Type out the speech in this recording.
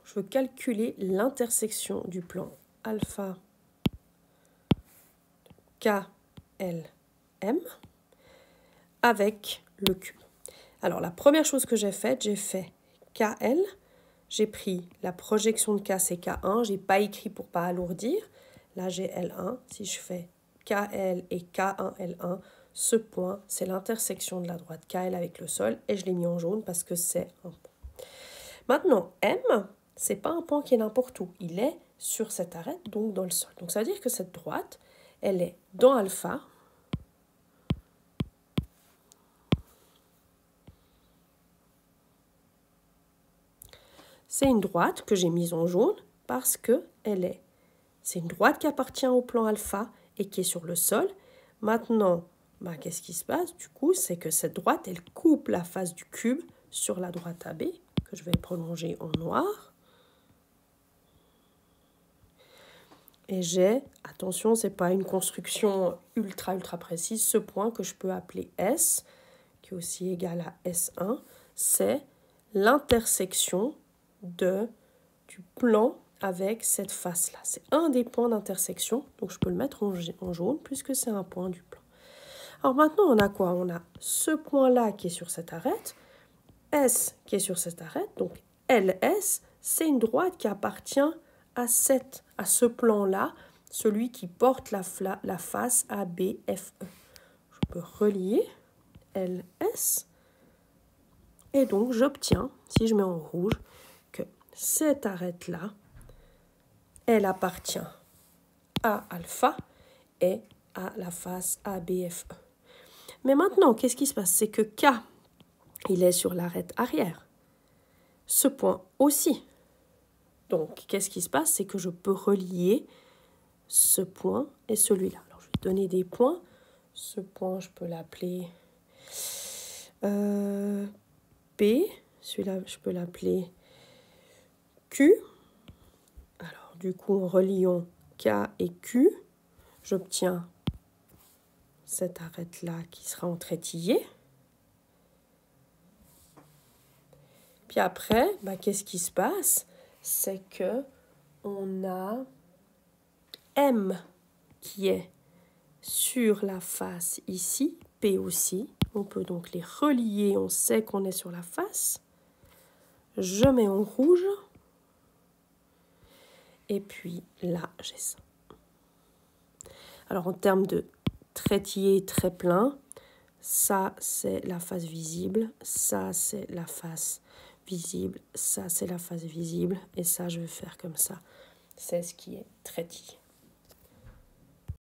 je veux calculer l'intersection du plan alpha KLM avec le cube. Alors, la première chose que j'ai fait KL, j'ai pris la projection de K, c'est K1, je n'ai pas écrit pour ne pas alourdir. Là, j'ai L1. Si je fais KL et K1, L1, ce point, c'est l'intersection de la droite KL avec le sol, et je l'ai mis en jaune parce que c'est un point. Maintenant, M, ce n'est pas un point qui est n'importe où. Il est sur cette arête, donc dans le sol. Donc, ça veut dire que cette droite, elle est dans alpha. C'est une droite que j'ai mise en jaune parce que c'est une droite qui appartient au plan alpha et qui est sur le sol. Maintenant, qu'est-ce qui se passe du coup? C'est que cette droite, elle coupe la face du cube sur la droite AB, que je vais prolonger en noir. Et j'ai, attention, ce n'est pas une construction ultra précise, ce point que je peux appeler S, qui est aussi égal à S1, c'est l'intersection du plan avec cette face-là. C'est un des points d'intersection, donc je peux le mettre en jaune puisque c'est un point du plan. Alors maintenant, on a quoi? On a ce point-là qui est sur cette arête, S qui est sur cette arête, donc LS, c'est une droite qui appartient à ce plan-là, celui qui porte la face ABFE. Je peux relier LS, et donc j'obtiens, si je mets en rouge, que cette arête-là, elle appartient à alpha et à la face ABFE. Mais maintenant, qu'est-ce qui se passe? C'est que K, il est sur l'arête arrière. Ce point aussi. Donc, qu'est-ce qui se passe? C'est que je peux relier ce point et celui-là. Alors, je vais donner des points. Ce point, je peux l'appeler P. Celui-là, je peux l'appeler Q. Alors, du coup, en reliant K et Q, j'obtiens cette arête-là qui sera en trétillé. Puis après, qu'est-ce qui se passe? C'est que on a M qui est sur la face ici, P aussi. On peut donc les relier, on sait qu'on est sur la face. Je mets en rouge. Et puis là, j'ai ça. Alors en termes de trétillé très plein, ça c'est la face visible, ça c'est la face visible, ça c'est la face visible, et ça je vais faire comme ça. C'est ce qui est trétillé.